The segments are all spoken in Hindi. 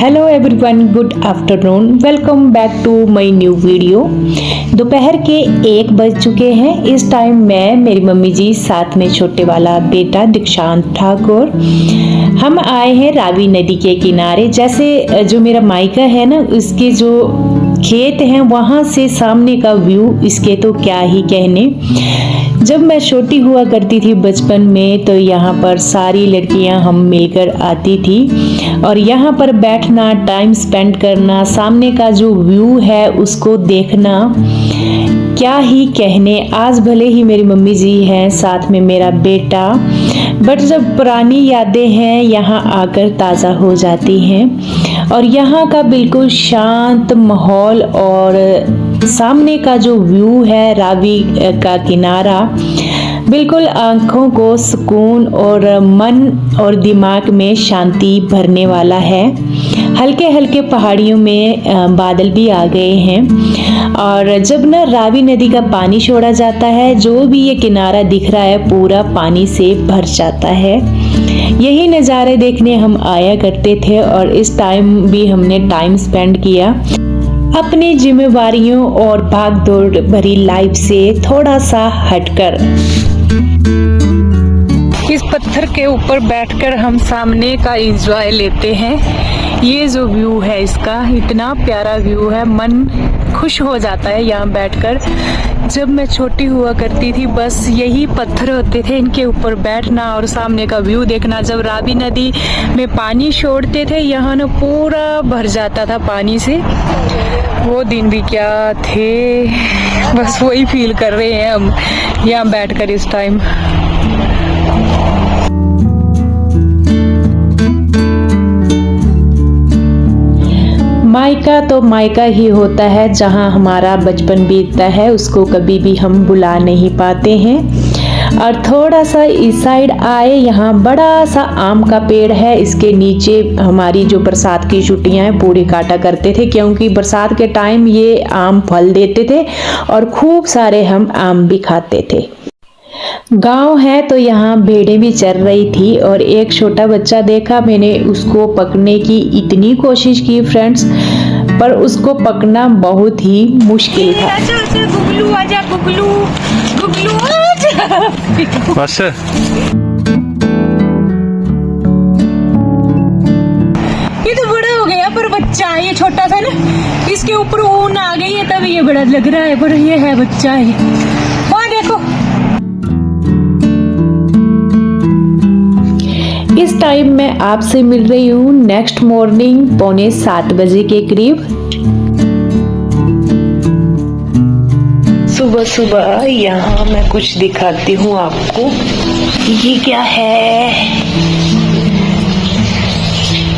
Hello everyone, good afternoon. Welcome back to my new video. दोपहर के 1 बज चुके हैं। इस टाइम मैं, मेरी मम्मी जी, साथ में छोटे वाला बेटा दीक्षांत ठाकुर, हम आए हैं रावी नदी के किनारे। जैसे जो मेरा मायका है ना, उसके जो खेत हैं वहाँ से सामने का व्यू इसके तो क्या ही कहने। जब मैं छोटी हुआ करती थी बचपन में, तो यहाँ पर सारी लड़कियाँ हम मिलकर आती थी और यहाँ पर बैठना, टाइम स्पेंड करना, सामने का जो व्यू है उसको देखना, क्या ही कहने। आज भले ही मेरी मम्मी जी हैं, साथ में मेरा बेटा, बट जब पुरानी यादें हैं यहाँ आकर ताज़ा हो जाती हैं। और यहाँ का बिल्कुल शांत माहौल और सामने का जो व्यू है रावी का किनारा, बिल्कुल आंखों को सुकून और मन और दिमाग में शांति भरने वाला है। हल्के हल्के पहाड़ियों में बादल भी आ गए हैं और जब ना रावी नदी का पानी छोड़ा जाता है, जो भी ये किनारा दिख रहा है पूरा पानी से भर जाता है। यही नज़ारे देखने हम आया करते थे और इस टाइम भी हमने टाइम स्पेंड किया अपनी जिम्मेवारियों और भाग दौड़ भरी लाइफ से थोड़ा सा हटकर। इस पत्थर के ऊपर बैठकर हम सामने का एंजॉय लेते हैं। ये जो व्यू है इसका, इतना प्यारा व्यू है, मन खुश हो जाता है यहाँ बैठकर। जब मैं छोटी हुआ करती थी, बस यही पत्थर होते थे, इनके ऊपर बैठना और सामने का व्यू देखना। जब रावी नदी में पानी छोड़ते थे, यहाँ ना पूरा भर जाता था पानी से। वो दिन भी क्या थे, बस वही फील कर रहे हैं हम यहाँ बैठकर इस टाइम। मायका तो मायका ही होता है, जहाँ हमारा बचपन बीतता है उसको कभी भी हम भुला नहीं पाते हैं। और थोड़ा सा इस साइड आए, यहाँ बड़ा सा आम का पेड़ है, इसके नीचे हमारी जो बरसात की छुट्टियां हैं पूरी काटा करते थे, क्योंकि बरसात के टाइम ये आम फल देते थे और खूब सारे हम आम भी खाते थे। गांव है तो यहाँ भेड़ें भी चर रही थी और एक छोटा बच्चा देखा मैंने, उसको पकड़ने की इतनी कोशिश की फ्रेंड्स, पर उसको पकड़ना बहुत ही मुश्किल था। गुगलू आजा, गुगलू गुगलू आजा। बस ये तो बड़ा हो गया, पर बच्चा है, ये छोटा सा ना, इसके ऊपर ऊन आ गई है तब ये बड़ा लग रहा है, पर ये है बच्चा है। वहाँ देखो। इस टाइम मैं आपसे मिल रही हूँ नेक्स्ट मॉर्निंग 6:45 बजे के करीब। सुबह सुबह यहाँ मैं कुछ दिखाती हूँ आपको। ये क्या है?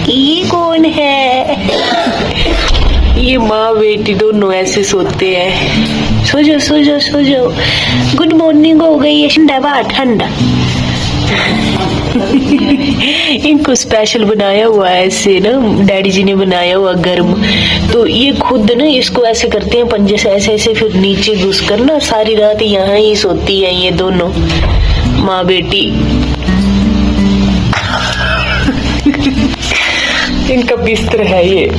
ये कौन है? ये माँ बेटी दोनों ऐसे सोते हैं। सो जाओ सो जाओ सो जाओ। गुड मॉर्निंग हो गई है। ठंडा ठंडा। इनको स्पेशल बनाया हुआ है ऐसे ना, डैडी जी ने बनाया हुआ गर्म। तो ये खुद ना इसको ऐसे करते हैं पंजे से ऐसे ऐसे, फिर नीचे घुसकर ना सारी रात यहाँ ही सोती है ये दोनों माँ बेटी। इनका बिस्तर है ये।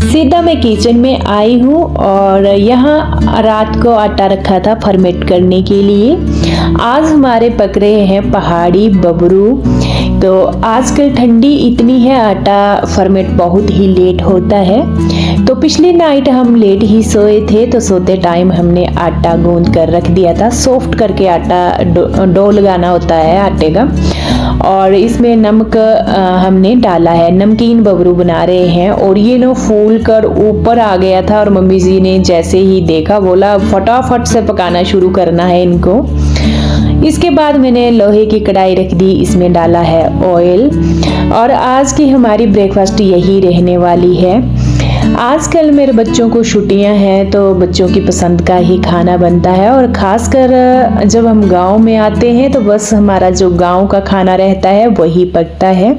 सीधा मैं किचन में आई हूँ और यहाँ रात को आटा रखा था फर्मेंट करने के लिए। आज हमारे पक रहे हैं पहाड़ी बबरू। तो आजकल ठंडी इतनी है, आटा फर्मेंट बहुत ही लेट होता है। तो पिछली नाइट हम लेट ही सोए थे, तो सोते टाइम हमने आटा गूंद कर रख दिया था। सॉफ्ट करके आटा डो लगाना होता है आटे का। और इसमें नमक हमने डाला है, नमकीन बबरू बना रहे हैं। और ये नो फूल कर ऊपर आ गया था और मम्मी जी ने जैसे ही देखा बोला फटाफट से पकाना शुरू करना है इनको। इसके बाद मैंने लोहे की कढ़ाई रख दी, इसमें डाला है ऑयल। और आज की हमारी ब्रेकफास्ट यही रहने वाली है। आजकल मेरे बच्चों को छुट्टियां हैं तो बच्चों की पसंद का ही खाना बनता है, और ख़ासकर जब हम गांव में आते हैं तो बस हमारा जो गांव का खाना रहता है वही पकता है।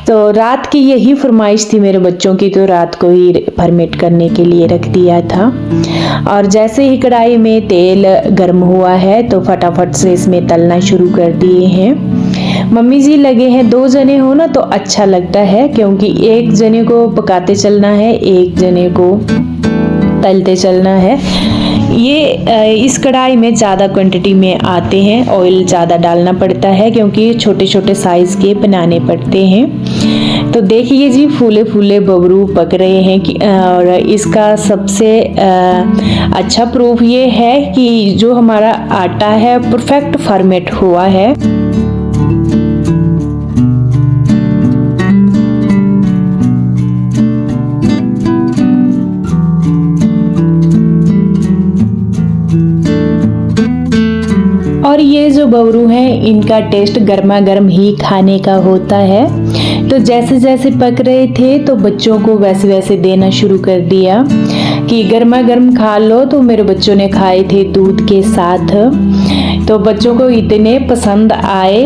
तो रात की यही फरमाइश थी मेरे बच्चों की, तो रात को ही फर्मेंट करने के लिए रख दिया था। और जैसे ही कढ़ाई में तेल गर्म हुआ है तो फटाफट से इसमें तलना शुरू कर दिए हैं। मम्मी जी लगे हैं, 2 जने हो ना तो अच्छा लगता है, क्योंकि एक जने को पकाते चलना है, एक जने को तलते चलना है। ये इस कढ़ाई में ज़्यादा क्वांटिटी में आते हैं, ऑयल ज़्यादा डालना पड़ता है क्योंकि छोटे छोटे साइज़ के बनाने पड़ते हैं। तो देखिए जी फूले फूले बबरू पक रहे हैं और इसका सबसे अच्छा प्रूफ ये है कि जो हमारा आटा है परफेक्ट फॉर्मेट हुआ है। और ये जो बबरू हैं इनका टेस्ट गर्मा गर्म ही खाने का होता है। तो जैसे जैसे पक रहे थे तो बच्चों को वैसे वैसे देना शुरू कर दिया कि गर्मा गर्म खा लो। तो मेरे बच्चों ने खाए थे दूध के साथ, तो बच्चों को इतने पसंद आए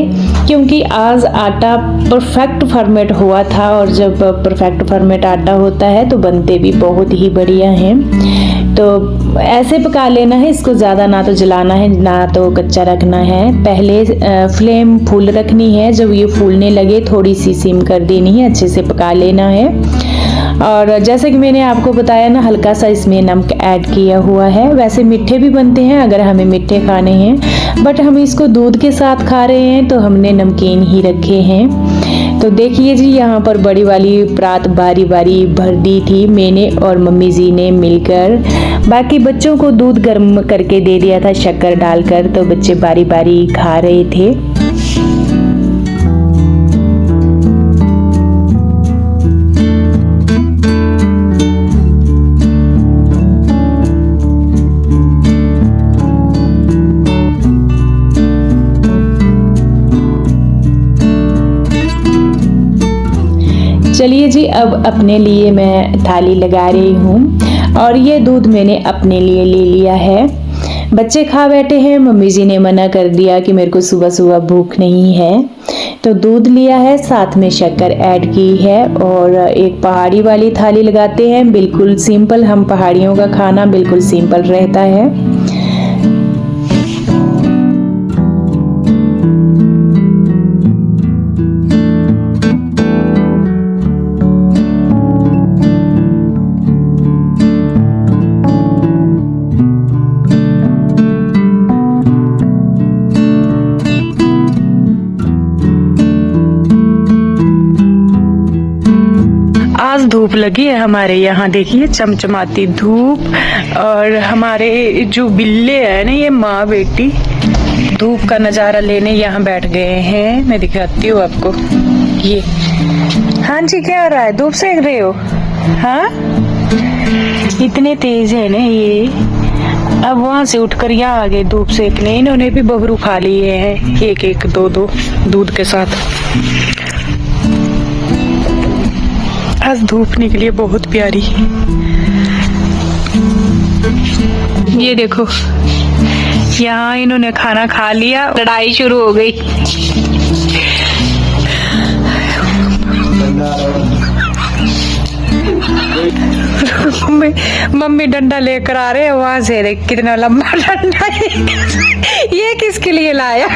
क्योंकि आज आटा परफेक्ट फॉर्मेट हुआ था, और जब परफेक्ट फॉर्मेट आटा होता है तो बनते भी बहुत ही बढ़िया हैं। तो ऐसे पका लेना है इसको, ज़्यादा ना तो जलाना है ना तो कच्चा रखना है। पहले फ्लेम फुल रखनी है, जब ये फूलने लगे थोड़ी सी सिम कर देनी है, अच्छे से पका लेना है। और जैसे कि मैंने आपको बताया ना, हल्का सा इसमें नमक ऐड किया हुआ है। वैसे मीठे भी बनते हैं अगर हमें मीठे खाने हैं, बट हम इसको दूध के साथ खा रहे हैं तो हमने नमकीन ही रखे हैं। तो देखिए जी यहाँ पर बड़ी वाली परात बारी बारी भर दी थी मैंने और मम्मी जी ने मिलकर। बाकी बच्चों को दूध गर्म करके दे दिया था शक्कर डालकर, तो बच्चे बारी बारी खा रहे थे। चलिए जी अब अपने लिए मैं थाली लगा रही हूँ, और ये दूध मैंने अपने लिए ले लिया है। बच्चे खा बैठे हैं, मम्मी जी ने मना कर दिया कि मेरे को सुबह सुबह भूख नहीं है, तो दूध लिया है, साथ में शक्कर ऐड की है। और एक पहाड़ी वाली थाली लगाते हैं, बिल्कुल सिंपल। हम पहाड़ियों का खाना बिल्कुल सिंपल रहता है। आज धूप लगी है हमारे यहाँ, देखिए चमचमाती धूप। और हमारे जो बिल्ले हैं ना, ये माँ बेटी धूप का नजारा लेने यहाँ बैठ गए हैं। मैं दिखाती हूँ आपको। ये हाँ जी, क्या हो रहा है? धूप सेक रहे हो? हाँ, इतने तेज है ना ये। अब वहां से उठकर यहाँ आ गए धूप सेकने। इन्होंने भी बबरू खा लिए हैं, एक एक दो दो दूध के साथ। आज धूप निकली बहुत प्यारी। ये देखो यहाँ इन्होंने खाना खा लिया, लड़ाई शुरू हो गई। मम्मी डंडा लेकर आ रहे हैं वहां से। देख कितना लंबा डंडा है। ये किसके लिए लाया?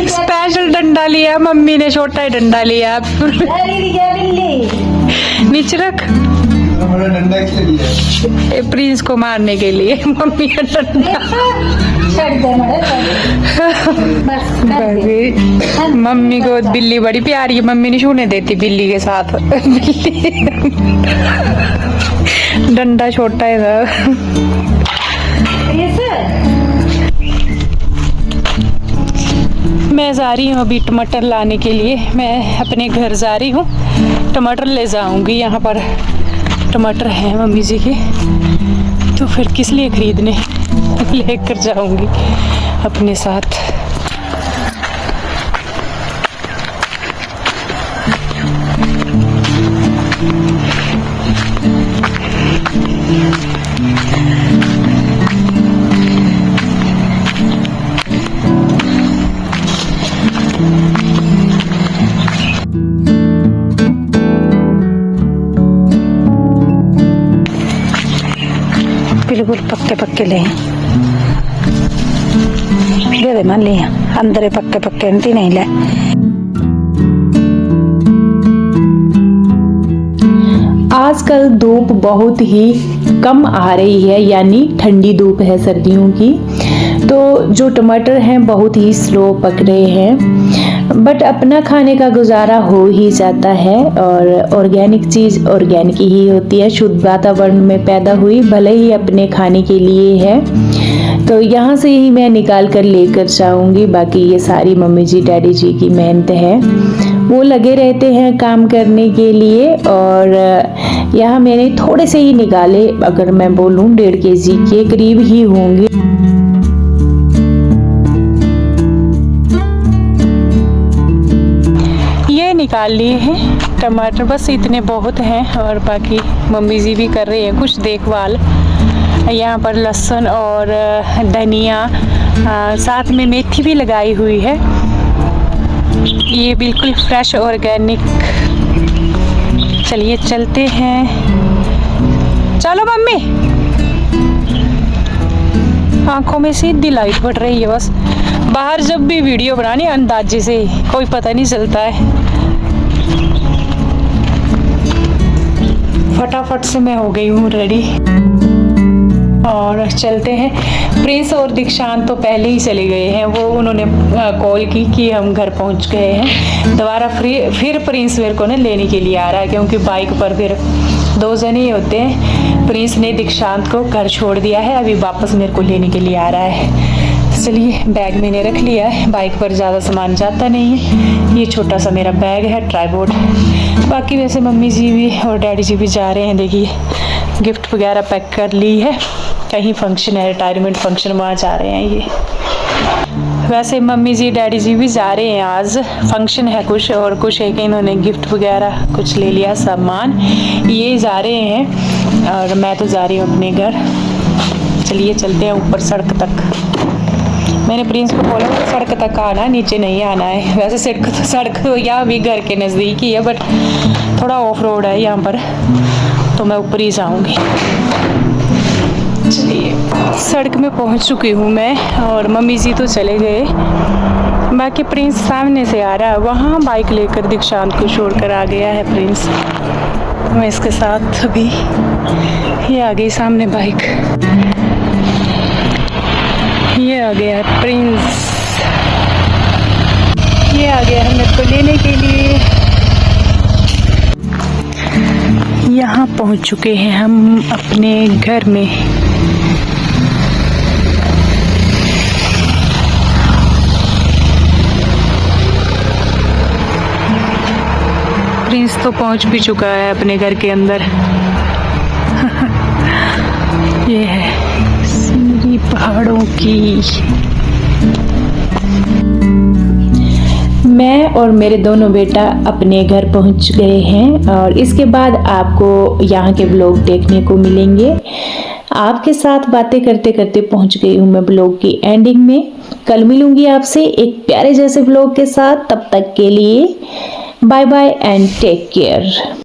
स्पेशल डंडा लिया मम्मी ने, छोटा ही डंडा लिया। नीचे रख। प्रिंस को मारने के लिए मम्मी का डंडा। मम्मी को बिल्ली बड़ी प्यारी है, मम्मी नहीं छूने देती बिल्ली के साथ। डंडा छोटा है मैं जा रही हूँ अभी टमाटर लाने के लिए। मैं अपने घर जा रही हूँ, टमाटर ले जाऊंगी। यहाँ पर टमाटर हैं मम्मी जी के, तो फिर किस लिए खरीदने, लेकर जाऊंगी अपने साथ। बिल्कुल पक्के पक्के ले दे मान लिया अंदर पक्के पक्के नहीं ले। आजकल धूप बहुत ही कम आ रही है, यानी ठंडी धूप है सर्दियों की, तो जो टमाटर हैं बहुत ही स्लो पक रहे हैं, बट अपना खाने का गुजारा हो ही जाता है। और ऑर्गेनिक चीज़ ऑर्गेनिक ही होती है, शुद्ध वातावरण में पैदा हुई, भले ही अपने खाने के लिए है, तो यहाँ से ही मैं निकाल कर लेकर जाऊँगी। बाकी ये सारी मम्मी जी डैडी जी की मेहनत है, वो लगे रहते हैं काम करने के लिए। और यहाँ मैंने थोड़े से ही निकाले, अगर मैं बोलूँ 1.5 kg के करीब ही होंगे। ये निकाल लिए हैं टमाटर, बस इतने बहुत हैं। और बाकी मम्मी जी भी कर रही हैं कुछ देखभाल। यहाँ पर लहसुन और धनिया, साथ में मेथी भी लगाई हुई है। ये बिल्कुल फ्रेश ऑर्गेनिक। चलिए चलते हैं, चलो मम्मी। आंखों में सीधी लाइट पड़ रही है, बस बाहर जब भी वीडियो बनानी अंदाजे से ही, कोई पता नहीं चलता है। फटाफट से मैं हो गई हूँ रेडी और चलते हैं। प्रिंस और दीक्षांत तो पहले ही चले गए हैं, वो उन्होंने कॉल की कि हम घर पहुंच गए हैं। दोबारा फिर प्रिंस मेरे को ना लेने के लिए आ रहा है, क्योंकि बाइक पर फिर 2 जने ही होते हैं। प्रिंस ने दीक्षांत को घर छोड़ दिया है, अभी वापस मेरे को लेने के लिए आ रहा है। चलिए बैग मैंने रख लिया है, बाइक पर ज़्यादा सामान जाता नहीं है। ये छोटा सा मेरा बैग है, ट्राइपॉड। बाकी वैसे मम्मी जी भी और डैडी जी भी जा रहे हैं, देखिए गिफ्ट वगैरह पैक कर ली है। कहीं फंक्शन है, रिटायरमेंट फंक्शन, वहाँ जा रहे हैं ये। वैसे मम्मी जी डैडी जी भी जा रहे हैं, आज फंक्शन है कुछ, और कुछ है कि इन्होंने गिफ्ट वगैरह कुछ ले लिया सामान, ये जा रहे हैं और मैं तो जा रही हूँ अपने घर। चलिए चलते हैं ऊपर सड़क तक। मैंने प्रिंस को बोला कि सड़क तक आना, नीचे नहीं आना है। वैसे सड़क तो यहाँ भी घर के नज़दीक ही है, बट थोड़ा ऑफ रोड है यहाँ पर, तो मैं ऊपर ही जाऊँगी। चलिए सड़क में पहुँच चुकी हूँ मैं, और मम्मी जी तो चले गए। बाकी प्रिंस सामने से आ रहा है, वहाँ बाइक लेकर दीक्षांत को छोड़कर आ गया है प्रिंस। मैं इसके साथ अभी, ये आ गई सामने बाइक, ये आ गया है प्रिंस, ये आ गया है मेरे को लेने के लिए। यहाँ पहुँच चुके हैं हम अपने घर में। प्रिंस तो पहुँच भी चुका है अपने घर के अंदर। ये है सीढ़ी पहाड़ों की। मैं और मेरे दोनों बेटा अपने घर पहुंच गए हैं, और इसके बाद आपको यहाँ के ब्लॉग देखने को मिलेंगे। आपके साथ बातें करते करते पहुंच गई हूँ मैं ब्लॉग की एंडिंग में। कल मिलूंगी आपसे एक प्यारे जैसे ब्लॉग के साथ, तब तक के लिए bye bye and take care.